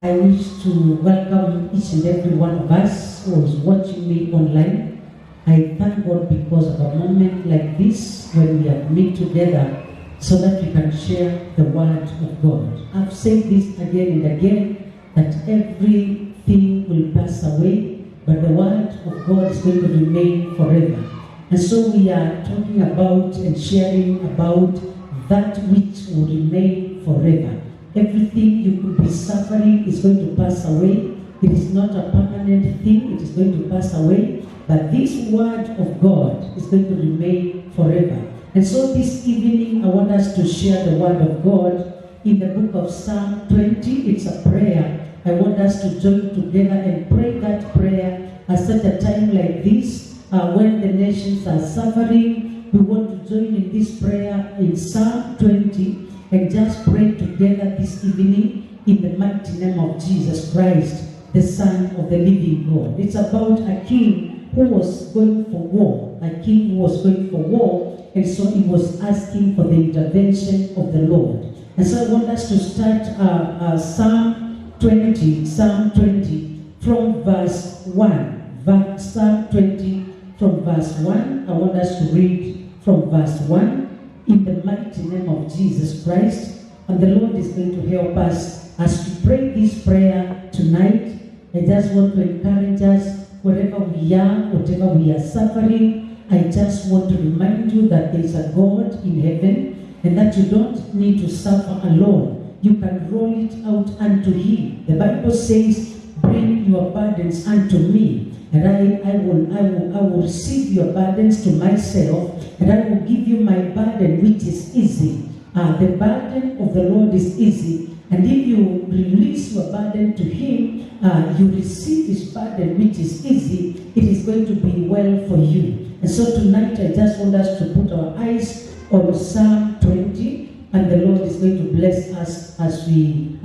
I wish to welcome each and every one of us who is watching me online. I thank God because of a moment like this when we have meet together so that we can share the word of God. I've said this again and again that everything will pass away, but the word of God is going to remain forever. And so we are talking about and sharing about that which will remain forever. Everything you could be suffering is going to pass away. It is not a permanent thing, it is going to pass away. But this word of God is going to remain forever. And so this evening I want us to share the word of God in the book of Psalm 20. It's a prayer. I want us to join together and pray that prayer at such a time like this, when the nations are suffering. We want to join in this prayer in Psalm 20 and just pray together this evening in the mighty name of Jesus Christ, the Son of the living God. It's about a king who was going for war. A king who was going for war, and so he was asking for the intervention of the Lord. And so I want us to start Psalm 20 from verse 1. Psalm 20 from verse 1. I want us to read from verse 1. In the mighty name of Jesus Christ. And the Lord is going to help us as we pray this prayer tonight. I just want to encourage us, wherever we are, whatever we are suffering, I just want to remind you that there is a God in heaven and that you don't need to suffer alone. You can roll it out unto Him. The Bible says, bring your burdens unto me, and I will receive your burdens to myself, and I will give you my burden which is easy. The burden of the Lord is easy, and if you release your burden to Him, you receive His burden which is easy. It is going to be well for you. And so tonight I just want us to put our eyes on Psalm 20, and the Lord is going to bless us as we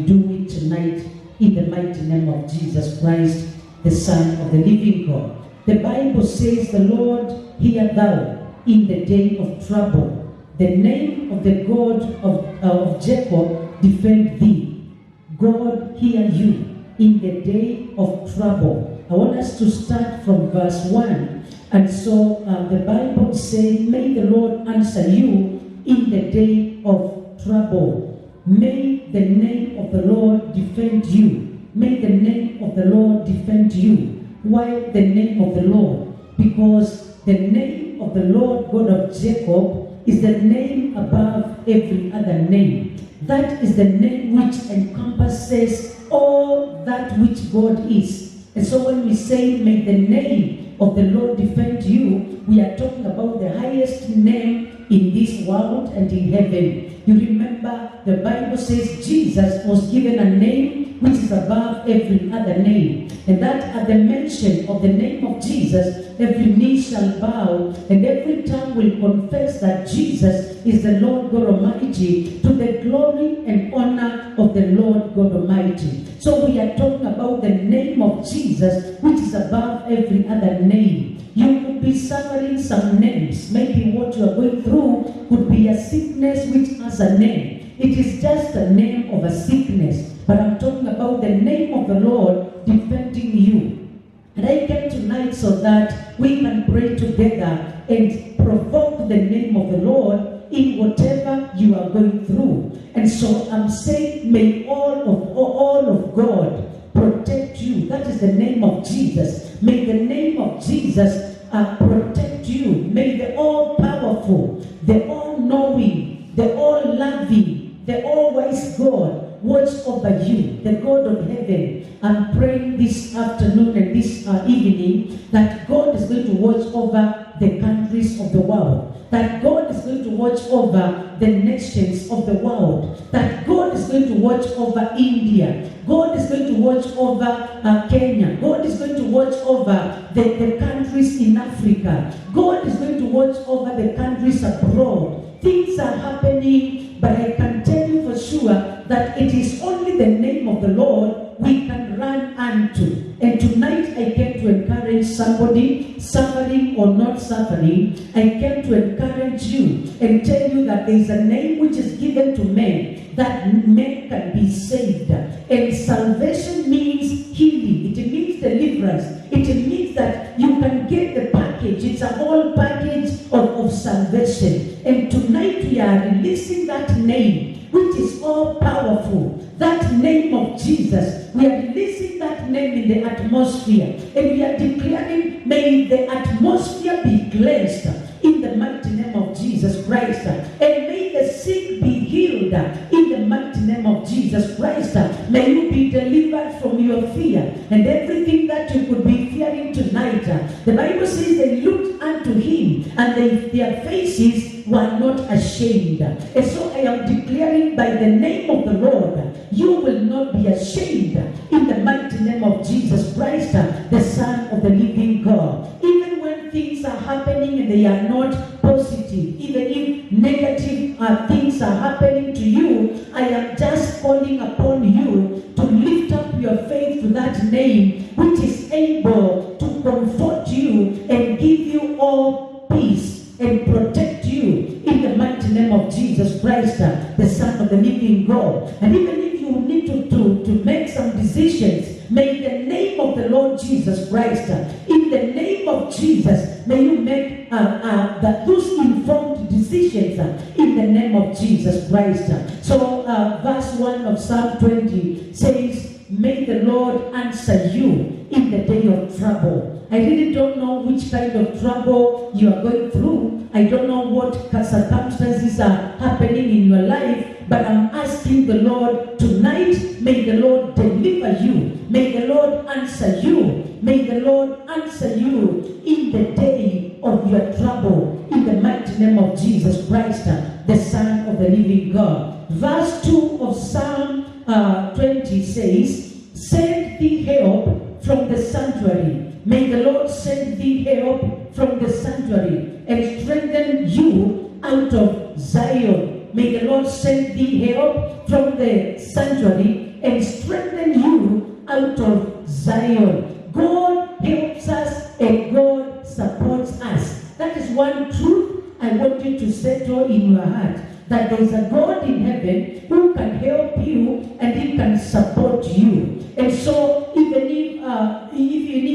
do it tonight in the mighty name of Jesus Christ, the Son of the living God. The Bible says, the Lord hear thou in the day of trouble. The name of the God of Jacob defend thee. God hear you in the day of trouble. I want us to start from verse 1. And so the Bible says, may the Lord answer you in the day of trouble. May the name of the Lord defend you. May the name of the Lord defend you. Why the name of the Lord? Because the name of the Lord God of Jacob is the name above every other name. That is the name which encompasses all that which God is. And so when we say, may the name of the Lord defend you, we are talking about the highest name in this world and in heaven. You remember the Bible says Jesus was given a name which is above every other name. And that at the mention of the name of Jesus, every knee shall bow and every tongue will confess that Jesus is the Lord God Almighty, to the glory and honor of the Lord God Almighty. So we are talking about the name of Jesus, which is above every other name. You could be suffering some names. Maybe what you are going through could be a sickness which has a name. It is just a name of a sickness. But I'm talking about the name of the Lord defending you. And I came tonight so that we can pray together and provoke the name of the Lord in whatever you are going through. And so I'm saying, may all of God protect you. That is the name of Jesus. May the name of Jesus protect you. May the all-powerful, the all-knowing, the all-loving, the all-wise God watch over you, the God of heaven. I'm praying this afternoon and this evening that God is going to watch over the countries of the world, that God is going to watch over the nations of the world, that God is going to watch over India, God is going to watch over Kenya, God is going to watch over the countries in Africa, God is going to watch over the countries abroad. Things are happening, but I can tell you for sure that it is only the name of the Lord we can run unto. And tonight I came to encourage somebody, suffering or not suffering, I came to encourage you and tell you that there is a name which is given to men, that men can be saved. And salvation means healing. It means deliverance. It means that you can get the package. It's a whole package of salvation. And tonight we are releasing that name, which is all powerful. That name of Jesus. We are releasing that name in the atmosphere. And we are declaring, may the atmosphere be cleansed in the mighty name of Jesus Christ. And may the sick be healed in the mighty name of Jesus Christ. May you be delivered from your fear and everything that you could be fearing tonight. The Bible says they looked unto him and their faces were not ashamed. And so I am declaring by the name of the Lord, you will not be ashamed in the mighty name of Jesus Christ, the Son of the living God. Even when things are happening and they are not positive, even if negative things are happening to you, I am just calling upon you to lift up your faith to that name which is able to comfort you and give you all peace and protect you in the mighty name of Jesus Christ, the Son of the living God. And even if you need to make some decisions, may the name of the Lord Jesus Christ, in the name of Jesus, may you make those informed decisions in the name of Jesus Christ. So verse 1 of Psalm 20 says, may the Lord answer you in the day of trouble. I really don't know which kind of trouble you are going through. I don't know what circumstances are happening in your life, but I'm asking the Lord tonight, may the Lord deliver you. May the Lord answer you. May the Lord answer you in the day of your trouble, in the mighty name of Jesus Christ, the Son of the living God. Verse 2 of Psalm 20 says, send thee help from the sanctuary. May the Lord send thee help from the sanctuary and strengthen you out of Zion. May the Lord send thee help from the sanctuary and strengthen you out of Zion. God helps us and God supports us. That is one truth I want you to settle in your heart, that there is a God in heaven who can help you and he can support you. And so even if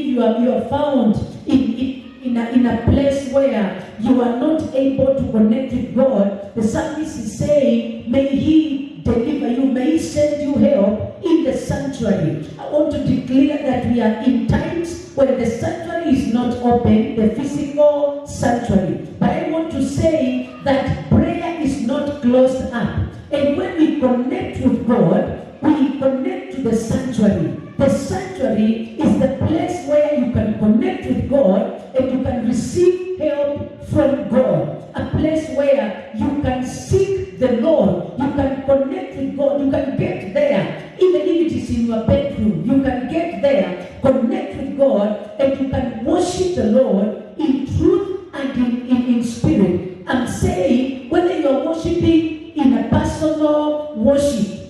you are found in a place where you are not able to connect with God, the psalmist is saying, may he deliver you, may he send you help in the sanctuary. I want to declare that we are in times where the sanctuary is not open, the physical sanctuary. But I want to say that prayer is not closed up. And when we connect with God, we connect to the sanctuary. The sanctuary is the place where you can connect with God and you can receive help from God. A place where you can seek the Lord. You can connect with God. You can get there. Even if it is in your bedroom, you can get there, connect with God, and you can worship the Lord in truth and in spirit. I'm saying whether you are worshiping in a personal worship,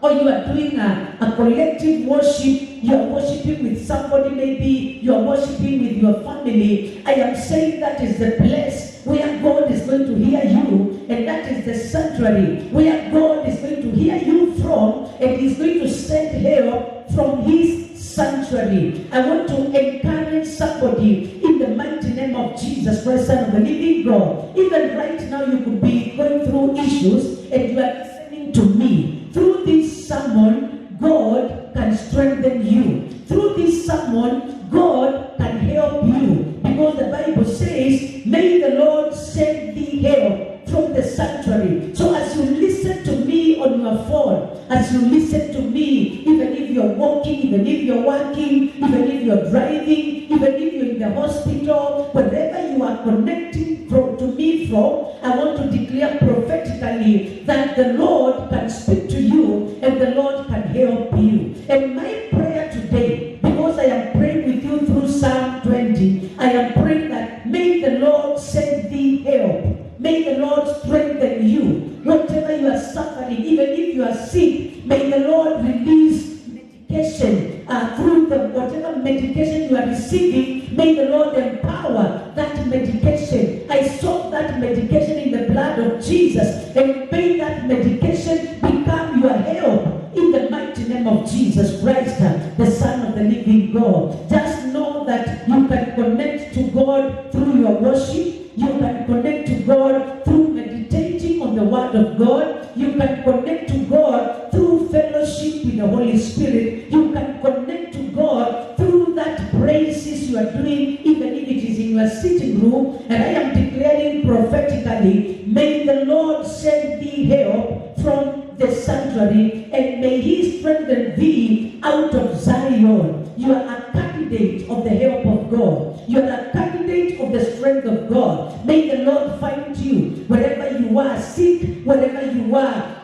or you are doing a collective worship, you are worshiping with somebody, maybe you are worshiping with your family, I am saying that is the place where God is going to hear you, and that is the sanctuary where God is going to hear you from, and He's going to send help from His sanctuary. I want to encourage somebody in the mighty name of Jesus Christ, Son of the living God. Even right now you could be going through issues and you are listening to me. Through this sermon, God can strengthen you. Through this sermon, God can help you. Because the Bible says, may the Lord send thee help from the sanctuary. So as you listen to me on your phone, as you listen to me, even if you're walking, even if you're working, even if you're driving, even if you're in the hospital, wherever you are connecting to me from, I want to declare prophetically that the Lord can speak to you and the Lord can help you. And my prayer today, because I am praying with you through Psalm 20, I am praying that may the Lord send thee help. May the Lord strengthen you. Whatever you are suffering, even if you are sick, may the Lord release medication through whatever medication you are receiving. May the Lord empower that medication. I soak that medication in the blood of Jesus, and may that medication become your help in the mighty name of Jesus Christ, the Son of the living God. Just know that you can connect to God through your worship. You can connect to God through meditating on the Word of God. You can connect to God through fellowship with the Holy Spirit. You can connect to God through that praises you are doing, even if it is in your sitting room. And I am declaring prophetically, may the Lord send thee help from the sanctuary, and may He strengthen thee out of Zion. You are a candidate of the help of God. You are a candidate of the strength of God. May the Lord find you wherever you are sick, wherever you are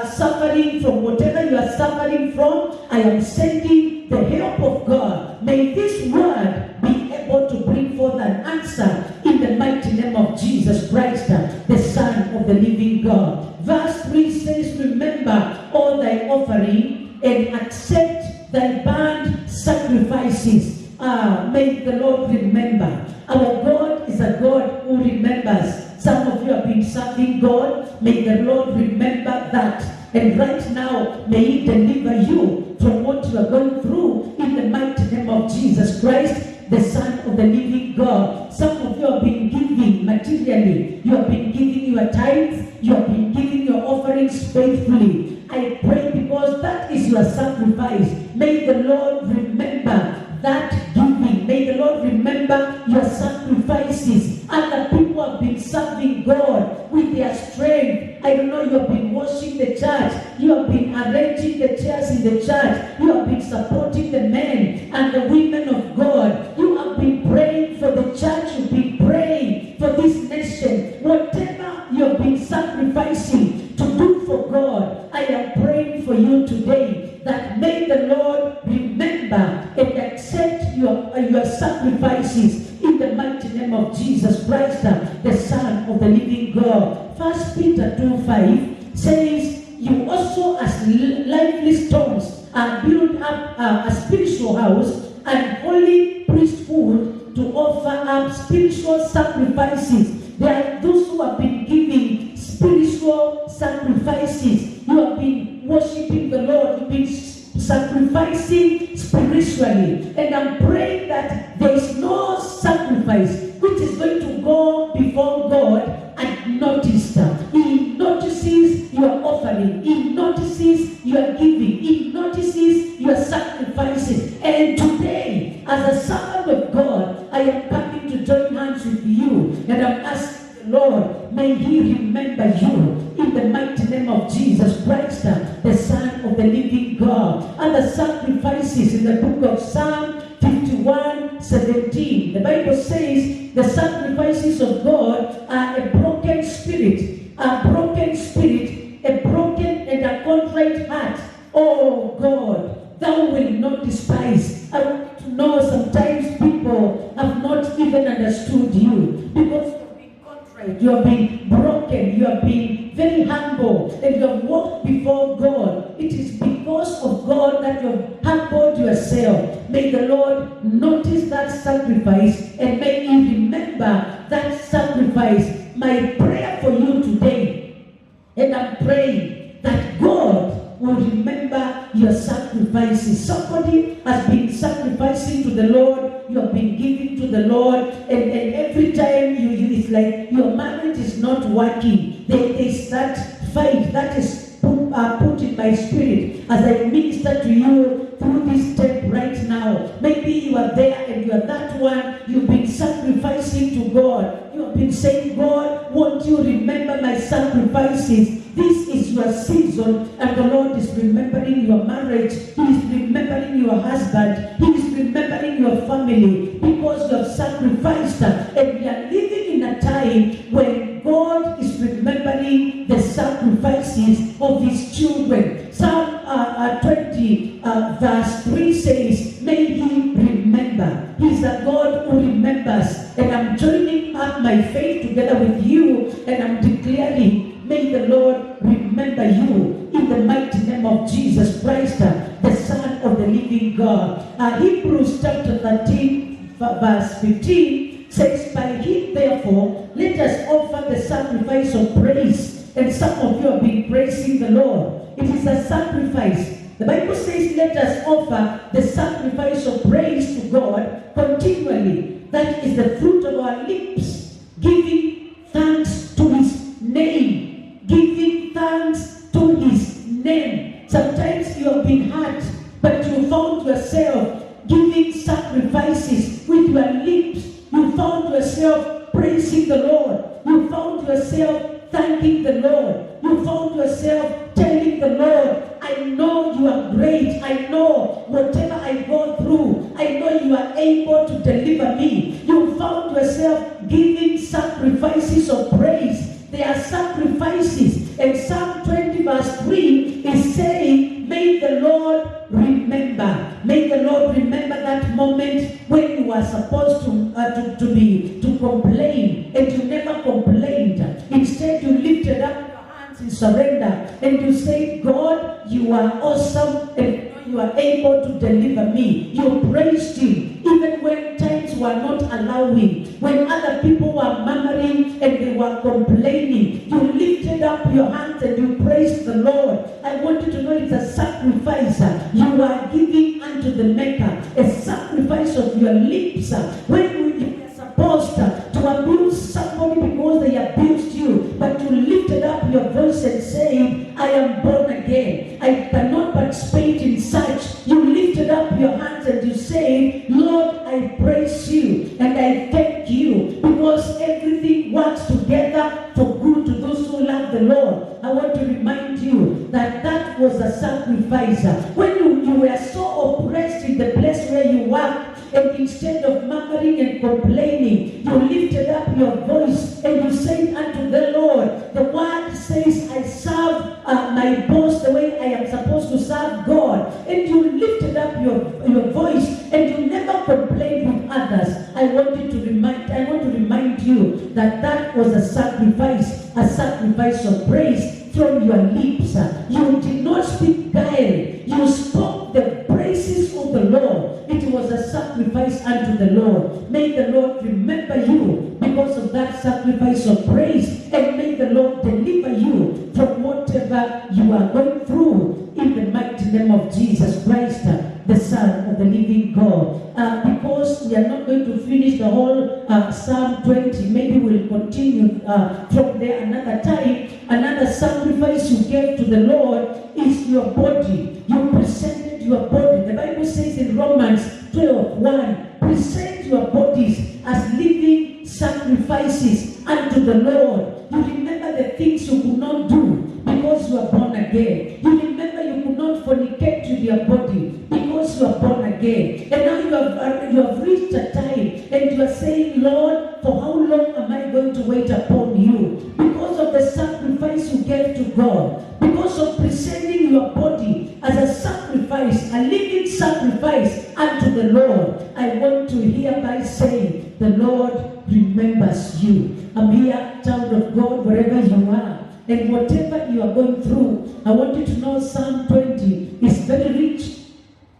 suffering from whatever you are suffering from. I am sending the help of God. May this word be able to bring forth an answer in the mighty name of Jesus Christ, the Son of the living God. Verse 3 says, remember all thy offering and accept thy burnt sacrifices. May the Lord remember. Our God is a God who remembers. Some of you have been serving God. May the Lord remember that. And right now, may He deliver you from what you are going through in the mighty name of Jesus Christ, the Son of the living God. Some of you have been giving materially. You have been giving your tithes. You have been giving your offerings faithfully. I pray because that is your sacrifice. May the Lord remember that giving. May the Lord remember your sacrifices. Other people have been serving God with their strength. I don't know, you have been washing the church. You have been arranging the chairs in the church. You have been supporting the men and the women of God. You have been praying for the church. You've been praying for this nation. Whatever you have been sacrificing to do for God, I am praying for you today that may the Lord remember and accept your sacrifices in the mighty name of Jesus Christ, the Son of the living God. 1 Peter 2:5 says, you also as lively stones are built up a spiritual house and holy priesthood to offer up spiritual sacrifices. There are those who have been giving spiritual sacrifices. You have been worshiping the Lord. You've been sacrificing spiritually. And I'm praying that there is no sacrifice which is going to go before God unnoticed. He notices your offering. He notices your giving. He notices your sacrifices. And today, as a servant of God, I am coming to join hands with you. And I'm asking, Lord, may He remember you in the mighty name of Jesus Christ, the Son of the living God. And the sacrifices in the book of Psalm 51:17, the Bible says the sacrifices of God are a broken spirit, a broken and a contrite heart. Oh God, thou wilt not despise. I want to know, sometimes people have not even understood you because you have been broken, you have been very humble, and you have walked before God. It is because of God that you have humbled yourself. May the Lord notice that sacrifice, and may He remember that sacrifice. My prayer for you today, and I'm praying that God will remember your sacrifices. Somebody has been sacrificing to the Lord. You have been giving to the Lord, and every time it's like your marriage is not working. They start fight. That is put in my spirit as I minister to you through this step right now. Maybe you are there and you are that one. You've been sacrificing to God. You have been saying, God, won't you remember my sacrifices? This is your season, and the Lord is remembering your marriage. He is remembering your husband. He is remembering your family because you have sacrificed. And we are living in a time when God is remembering the sacrifices of His children. Psalm 20 verse 3 says, may He remember. He's a God who remembers. And I'm joining up my faith together with you, and I'm declaring, may the Lord remember you in the mighty name of Jesus Christ, the Son of the living God. Hebrews chapter 13 verse 15 says, by him therefore let us offer the sacrifice of praise. And some of you have been praising the Lord. It is a sacrifice. The Bible says, let us offer the sacrifice of praise to God continually. That is the fruit of our lips, giving thanks to his name. Giving thanks to his name. Sometimes you have been hurt, but you found yourself giving sacrifices with your lips. You found yourself praising the Lord. You found yourself thanking the Lord. You found yourself telling the Lord, I know you are great. I know whatever I go through, I know you are able to deliver me. You found yourself giving sacrifices of praise. They are sacrifices. And Psalm 20 verse 3 is saying, may the Lord remember. May the Lord remember that moment when you were supposed to complain, and you never complained. Instead, you lifted up your hands in surrender, and you said, God, you are awesome, and you are able to deliver me. You praised him, even when times were not allowing, when other people were murmuring and they were complaining. You lifted up your hands and you praised the Lord. I want you to know it's a sacrifice. You are giving unto the Maker, a sacrifice of your lips. When you are supposed to abuse somebody because they abused you, but you lifted up your voice and said, I am born again. I cannot participate in such. You lifted up your hands and you said, Lord, I praise you and I thank you, because everything works together for good to those who love the Lord. I want to remind you that that was a sacrifice. When you were so oppressed in the place where you work, and instead of murmuring and complaining, you lifted up your voice and you said unto the Lord, the word says, I serve my boss the way I am supposed to serve God. And you lifted up your voice and you never complained with others. I want to remind you that that was a sacrifice of praise from your lips. You did not speak guile. You spoke the praises of the Lord. It was a sacrifice unto the Lord. May the Lord remember you because of that sacrifice of praise, and may the Lord deliver you from whatever you are going through in the mighty name of Jesus Christ, the Son of the living God. Because we are not going to finish the whole Psalm 20, maybe we'll continue from there another time. Another sacrifice you gave to the Lord is your body. You presented your body. The Bible says in Romans 12:1, present your bodies as living sacrifices unto the Lord. You remember the things you could not do because you are born again. You remember you could not fornicate with your body because you are born again. And now you have reached a time and you are saying, Lord, for how long am I going to wait upon you? Because of the sacrifice you gave to God, because of presenting your body as a sacrifice, a living sacrifice unto the Lord, I want to hereby say, the Lord remembers you. I'm here, child of God, wherever you are. And whatever you are going through, I want you to know Psalm 20 is very rich.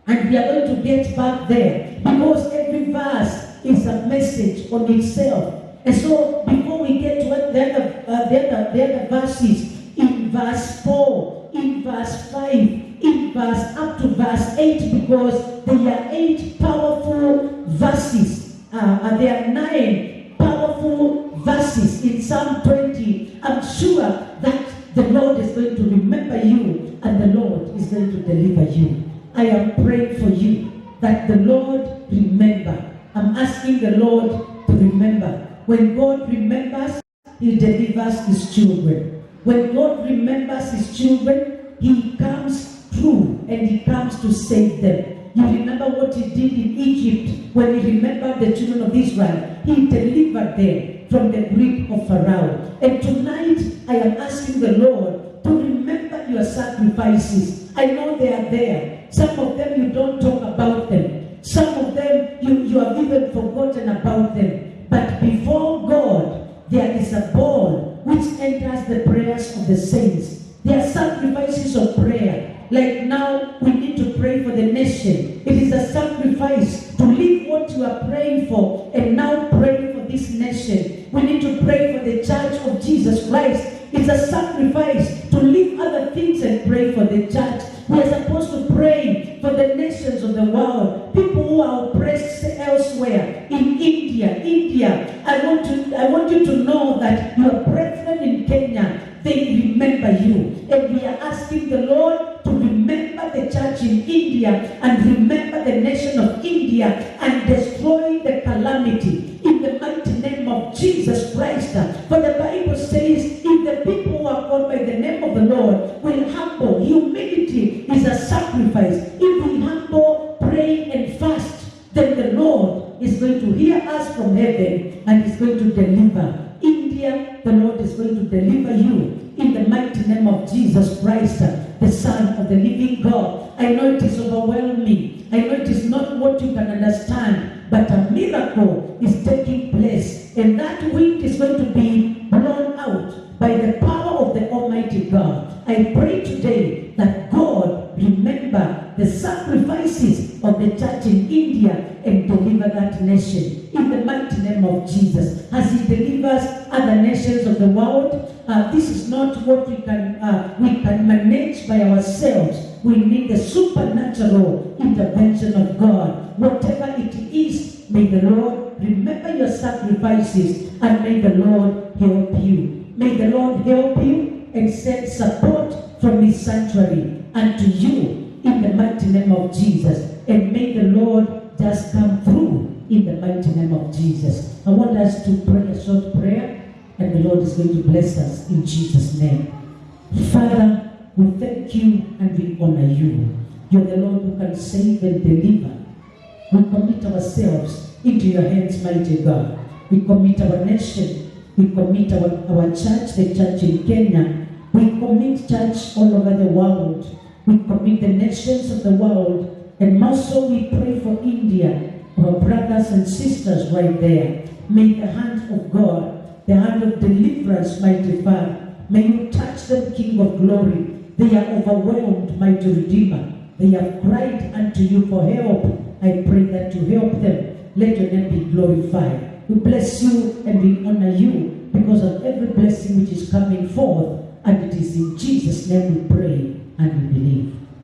And we are going to get back there, because every verse is a message on itself. And so before we get to the other verses, in verse 4, in verse 5, in verse up to verse 8, because there are 8 powerful verses. There are 9 powerful verses in Psalm 20. I'm sure that the Lord is going to remember you and the Lord is going to deliver you. I am praying for you that the Lord remember. I'm asking the Lord to remember. When God remembers, He delivers His children. When God remembers His children, He comes through and He comes to save them. You remember what He did in Egypt when He remembered the children of Israel. He delivered them from the grip of Pharaoh. And tonight, I am asking the Lord to remember your sacrifices. I know they are there. Some of them you don't talk about them. Some of them you have even forgotten about them. But before God, there is a ball which enters the prayers of the saints. There are sacrifices of prayer. Like now, we need to pray for the nation. It is a sacrifice to leave what you are praying for and now pray for this nation. We need to pray for the church of Jesus Christ. It's a sacrifice to leave other things and pray for the church. We are supposed to pray for the nations of the world, people who are oppressed elsewhere, in India. I want you to know that your brethren in Kenya, they remember you. And we are asking the Lord to remember the church in India and remember the nation of India and destroy the calamity in the mighty name of Jesus Christ. For the Bible says, if the people who are called by the name of the Lord will humble, humility is a sacrifice. If we humble, pray and fast, then the Lord is going to hear us from heaven and is going to deliver. India, the Lord is going to deliver you in the mighty name of Jesus Christ, the Son of the living God. I know it is overwhelming. I know it is not what you can understand, but a miracle is taking place, and that wind is going to be blown out by the power of the Almighty God. I pray today that God remember the sacrifices of the church in India and deliver that nation in the mighty name of Jesus. As He delivers other nations of the world, this is not what we can manage by ourselves. We need the supernatural intervention of God. Whatever it is, may the Lord remember your sacrifices and may the Lord help you. May the Lord help you and send support from His sanctuary unto you in the mighty name of Jesus. And may the Lord just come through in the mighty name of Jesus. I want us to pray a short prayer, and the Lord is going to bless us in Jesus' name. Father, we thank you and we honor you. You're the Lord who can save and deliver. We commit ourselves into your hands, mighty God. We commit our nation. We commit our church, the church in Kenya. We commit church all over the world. We commit the nations of the world. And also we pray for India, our brothers and sisters right there. May the hand of God, the hand of deliverance, mighty Father, may you touch them, King of glory. They are overwhelmed, mighty Redeemer. They have cried unto you for help. I pray that you help them. Let your name be glorified. We bless you and we honor you because of every blessing which is coming forth. And it is in Jesus' name we pray and we believe.